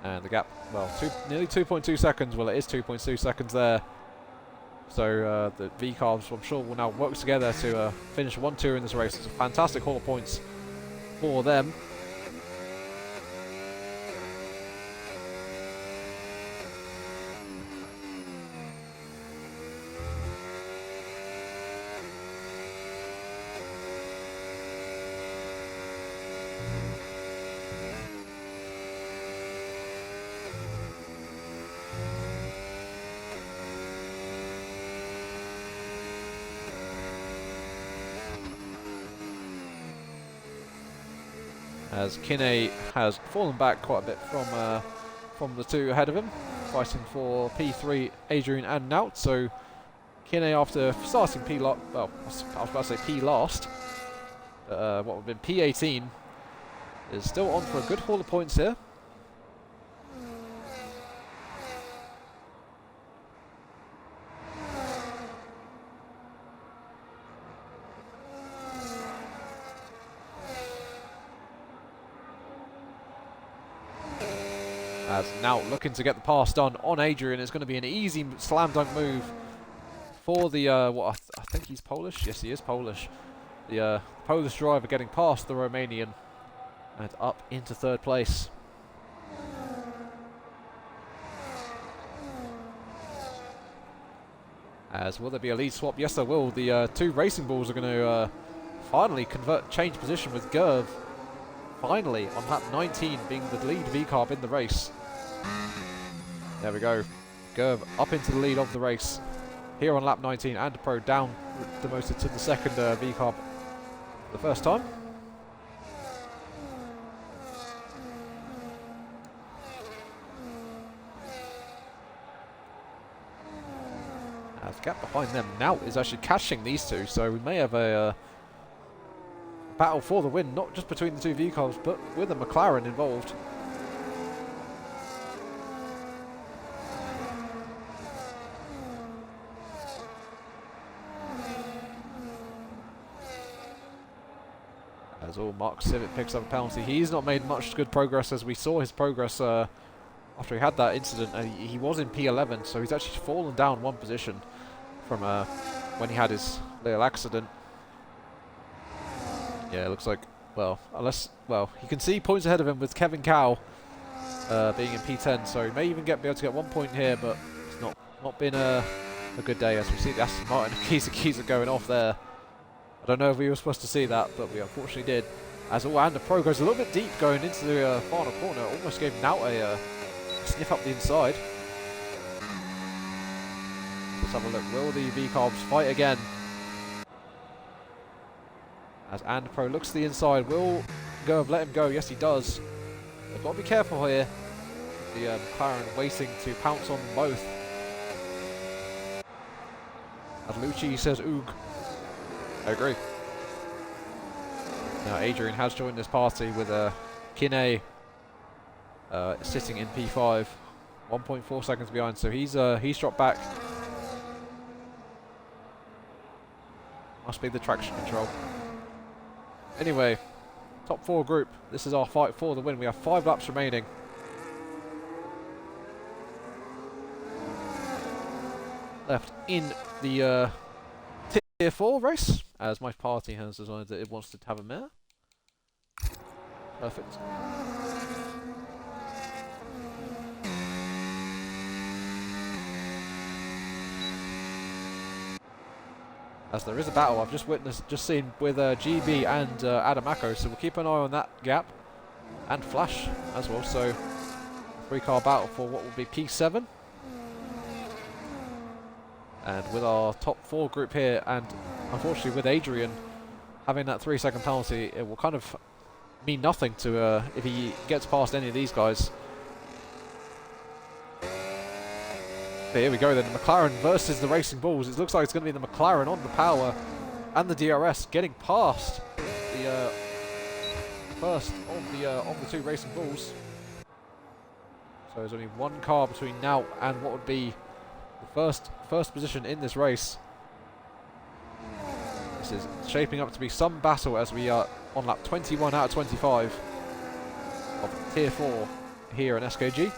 [SPEAKER 1] And the gap, well, nearly 2.2 seconds. Well, it is 2.2 seconds there. So the V-Carbs, I'm sure, will now work together to finish 1-2 in this race. It's a fantastic haul of points for them. As Kine has fallen back quite a bit from the two ahead of him, fighting for P3, Adrian and Naut. So Kine, after starting well, I was about to say P last, what would have been P18, is still on for a good haul of points here. As now looking to get the pass done on Adrian. It's going to be an easy slam dunk move for the, I think he's Polish? Yes, he is Polish. The Polish driver getting past the Romanian and up into third place. As will there be a lead swap? Yes, there will. The two Racing Bulls are going to finally change position with Gerv. Finally, on lap 19, being the lead V-Carb in the race. There we go. Gerv up into the lead of the race here on lap 19, and Pro down demoted to the second V-Carb the first time. As the gap behind them now is actually catching these two, so we may have a battle for the win, not just between the two V-Carbs, but with a McLaren involved. As all Mark Civic picks up a penalty. He's not made much good progress, as we saw his progress after he had that incident. He was in P11, so he's actually fallen down one position from when he had his little accident. Yeah, it looks like, well, you can see points ahead of him with Kevin Cow being in P10, so he may even be able to get 1 point here, but it's not been a good day, as we see the Aston Martin Kiza going off there. I don't know if we were supposed to see that, but we unfortunately did. As and the Pro goes a little bit deep going into the final corner, almost gave Nout a sniff up the inside. Let's have a look. Will the V-Carbs fight again? As And Pro looks to the inside, will Gerv let him go? Yes, he does. They've got to be careful here. The McLaren waiting to pounce on them both. As Lucci says, oog. I agree. Now Adrian has joined this party with Kine sitting in P5, 1.4 seconds behind, so he's dropped back. Must be the traction control. Anyway, top 4 group. This is our fight for the win. We have 5 laps remaining. Left in the Tier 4 race, as my party has decided that it wants to have a mare. Perfect. As there is a battle I've just seen with GB and Adamako, so we'll keep an eye on that gap. And Flash as well, so 3-car battle for what will be P7. And with our top 4 group here, and unfortunately with Adrian having that 3-second penalty, it will kind of mean nothing to if he gets past any of these guys. But here we go then, the McLaren versus the Racing Bulls. It looks like it's going to be the McLaren on the power and the DRS getting past the first of the 2 Racing Bulls. So there's only 1 car between now and what would be the first position in this race. This is shaping up to be some battle as we are on lap 21 out of 25 of Tier 4 here in SKG.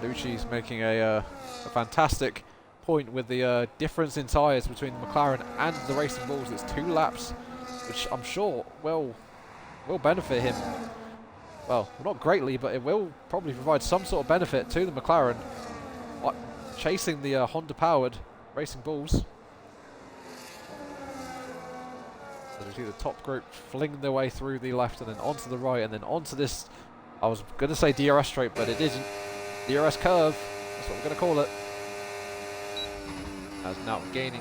[SPEAKER 1] Lucci's making a fantastic point with the difference in tyres between the McLaren and the Racing Bulls. It's 2 laps, which I'm sure will benefit him. Well, not greatly, but it will probably provide some sort of benefit to the McLaren chasing the Honda-powered Racing Bulls. As we see the top group fling their way through the left and then onto the right and then onto this, I was going to say DRS straight, but it isn't. DRS curve, that's what we're going to call it. As now gaining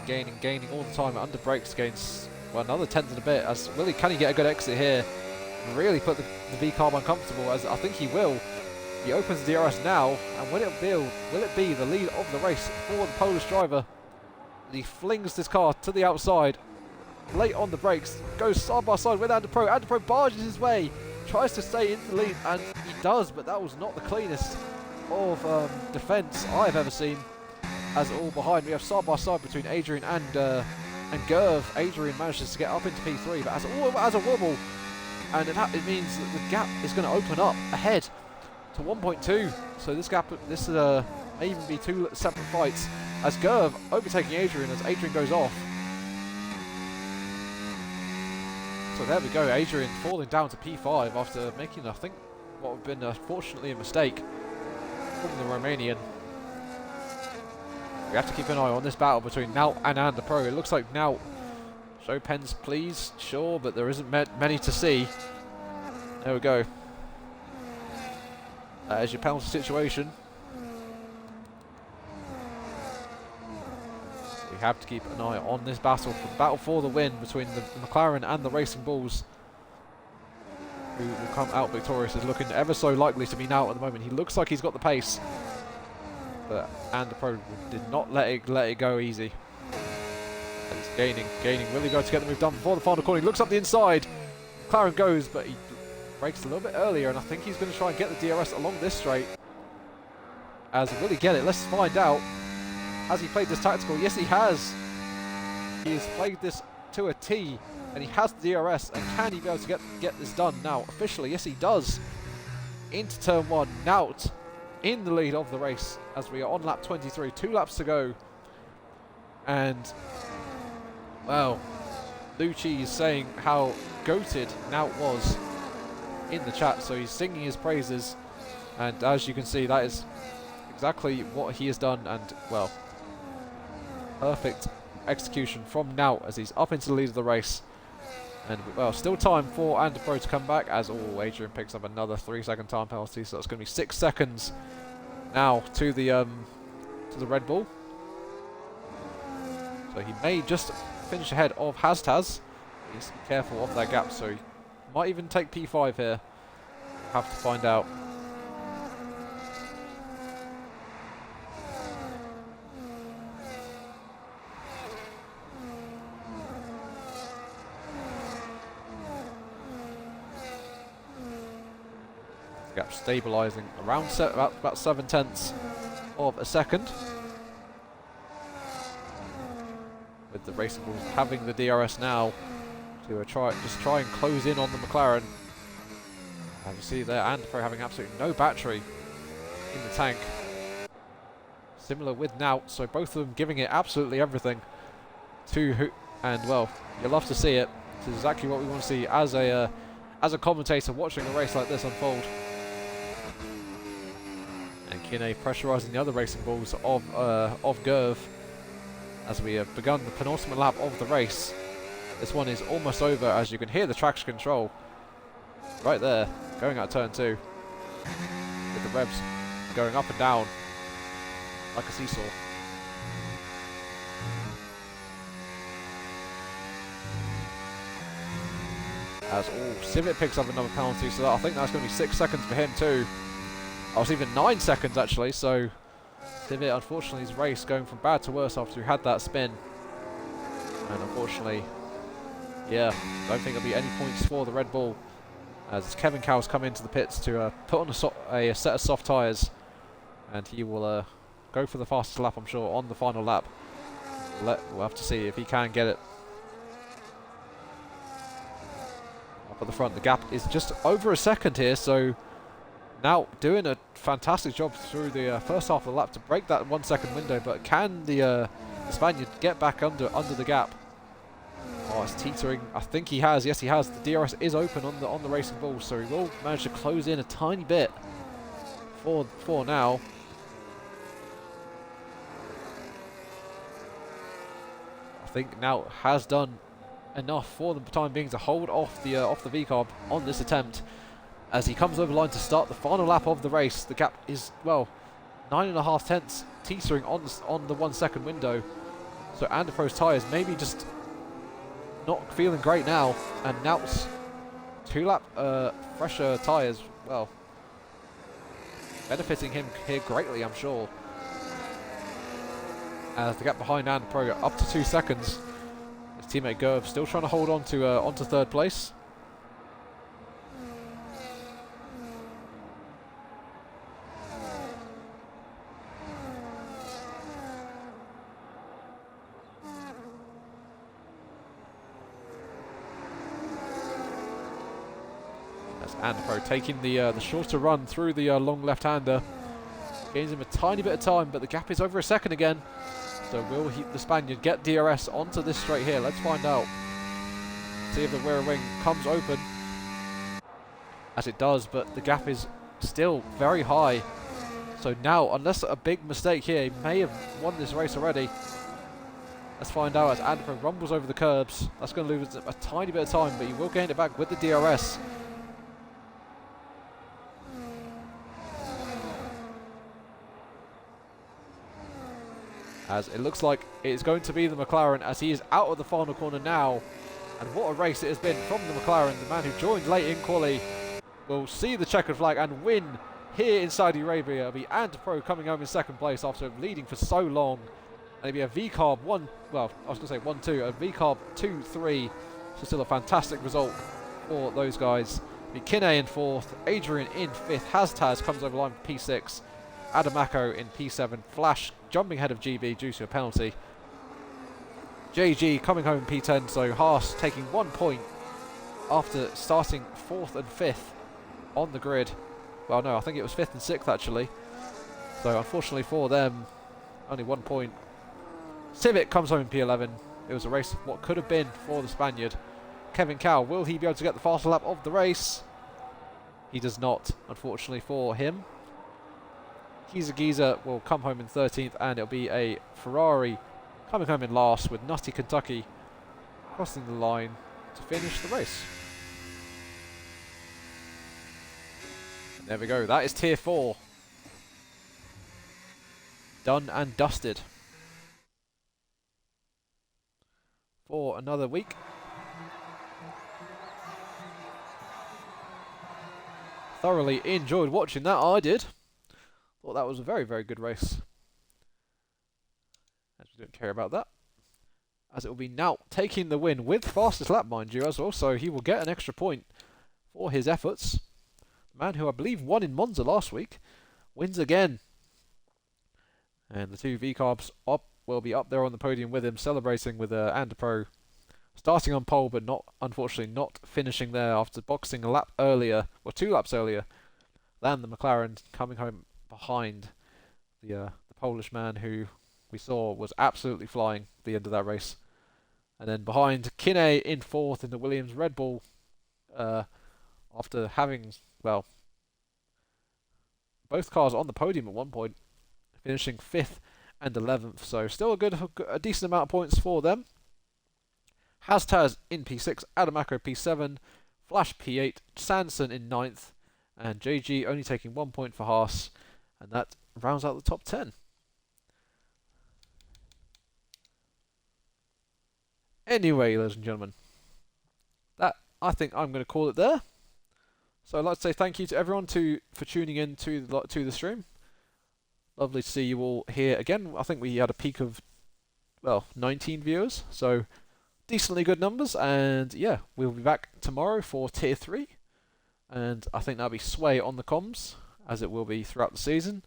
[SPEAKER 1] all the time under brakes, gains, well, another 10th and a bit. As really, can he get a good exit here and really put the V-Carb uncomfortable, as I think he will. He opens the DRS now, and will it be the lead of the race for the Polish driver? He flings this car to the outside, late on the brakes, goes side by side with Ander Pro. Ander Pro barges his way, tries to stay in the lead, and he does, but that was not the cleanest of defence I've ever seen. As all behind, we have side by side between Adrian and Gerv. Adrian manages to get up into P3, but as a wobble, and it means that the gap is going to open up ahead to 1.2. So this gap, may even be 2 separate fights. As Gerv overtaking Adrian as Adrian goes off. So there we go, Adrian falling down to P5 after making, I think, what would have been unfortunately a mistake from the Romanian. We have to keep an eye on this battle between Nout and Ander Pro. It looks like Nout, show pens please, sure, but there isn't many to see. There we go. That is your penalty situation. We have to keep an eye on this battle for the win between the McLaren and the Racing Bulls. Who will come out victorious is looking ever so likely to be Nout at the moment. He looks like he's got the pace. But and the Pro did not let it go easy. And he's gaining really good to get the move done before the final corner. He looks up the inside. McLaren goes, but he brakes a little bit earlier, and I think he's going to try and get the DRS along this straight. As will he get it? Let's find out. Has he played this tactical? Yes, he has. He has played this to a T, and he has the DRS. And can he be able to get this done now officially? Yes, he does. Into turn 1, Nout in the lead of the race as we are on lap 23. 2 laps to go, and well, Lucci is saying how goated Nout was in the chat, so he's singing his praises, and as you can see, that is exactly what he has done. And well, perfect execution from Nout as he's up into the lead of the race. And well, still time for Andapro to come back, as Adrian picks up another 3-second time penalty, so that's going to be 6 seconds now to the Red Bull. So he may just finish ahead of Hastaz. He needs to be careful of that gap, so he might even take P5 here. Have to find out. Gap stabilising around about 7/10 of a second, with the Racing Bulls having the DRS now to try and close in on the McLaren. And you see there, Andapro having absolutely no battery in the tank. Similar with Nout, so both of them giving it absolutely everything and well, you'll love to see it. This is exactly what we want to see as a commentator watching a race like this unfold. And Kine pressurising the other Racing Bulls of Gerv as we have begun the penultimate lap of the race. This one is almost over, as you can hear the traction control right there going out turn 2, with the revs going up and down like a seesaw. As Civic picks up another penalty, so I think that's going to be 6 seconds for him too. I was even 9 seconds actually, so Civic, unfortunately, his race going from bad to worse after he had that spin. And unfortunately, yeah, don't think there'll be any points for the Red Bull, as Kevin Cow's come into the pits to put on a set of soft tyres, and he will go for the fastest lap, I'm sure, on the final lap. We'll have to see if he can get it. Up at the front, the gap is just over a second here, so now doing a fantastic job through the first half of the lap to break that 1 second window, but can the Spaniard get back under the gap? Oh, it's teetering. I think he has. Yes, he has. The DRS is open on the Racing Bull, so he will manage to close in a tiny bit for now. I think now has done enough for the time being to hold off the VCARB on this attempt. As he comes over the line to start the final lap of the race, the gap is, well, 9.5 tenths, teetering on the 1 second window. So Andapro's tyres maybe just not feeling great now, and Nout's 2-lap fresher tyres, well, benefiting him here greatly, I'm sure. As the gap behind Andapro up to 2 seconds. His teammate Gerv still trying to hold on to onto 3rd place. Andapro taking the shorter run through the long left-hander. Gains him a tiny bit of time, but the gap is over a second again. So will the Spaniard get DRS onto this straight here? Let's find out. See if the rear wing comes open. As it does, but the gap is still very high. So now, unless a big mistake here, he may have won this race already. Let's find out as Andapro rumbles over the curbs. That's going to lose a tiny bit of time, but he will gain it back with the DRS. As it looks like it is going to be the McLaren, as he is out of the final corner now. And what a race it has been from the McLaren. The man who joined late in quali will see the checkered flag and win here in Saudi Arabia. It'll be Antipro coming home in second place after leading for so long. And it'll be a VCARB 1, well, I was going to say 1-2, a VCARB 2-3. So still a fantastic result for those guys. It'll be Kine in 4th, Adrian in 5th, Haztaz comes over the line for P6, Adamako in P7, Flash jumping ahead of GB due to a penalty. JG coming home in P10, so Haas taking 1 point after starting 4th and 5th on the grid. Well, no, I think it was 5th and 6th actually. So unfortunately for them, only 1 point. Civic comes home in P11. It was a race of what could have been for the Spaniard. Kevin Cow, will he be able to get the faster lap of the race? He does not, unfortunately for him. Giza will come home in 13th, and it'll be a Ferrari coming home in last with Nutty Kentucky crossing the line to finish the race. And there we go, that is Tier 4. Done and dusted. For another week. Thoroughly enjoyed watching that, I did. Thought that was a very, very good race. As we don't care about that. As it will be Nout taking the win with fastest lap, mind you, as well. So he will get an extra point for his efforts. The man who I believe won in Monza last week wins again. And the two VCARBs will be up there on the podium with him, celebrating with Antipro starting on pole, but unfortunately not finishing there after boxing a lap earlier, or 2 laps earlier, than the McLaren, coming home behind the Polish man who we saw was absolutely flying at the end of that race. And then behind, Kine in 4th in the Williams Red Bull, after having, well, both cars on the podium at one point, finishing 5th and 11th. So still a decent amount of points for them. Haztaz in P6, Adamako P7, Flash P8, Sanson in 9th, and JG only taking 1 point for Haas, and that rounds out the top 10. Anyway, ladies and gentlemen, that I think I'm going to call it there. So I'd like to say thank you to everyone for tuning in to the stream. Lovely to see you all here again. I think we had a peak of, well, 19 viewers, so decently good numbers. And yeah, we'll be back tomorrow for Tier 3, and I think that'll be Sway on the comms, as it will be throughout the season,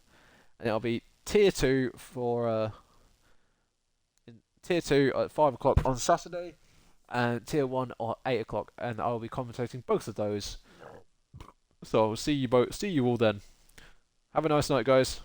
[SPEAKER 1] and it'll be Tier 2 for Tier 2 at 5 o'clock on Saturday, and Tier 1 at 8 o'clock, and I'll be commentating both of those. So I'll see you all then. Have a nice night, guys.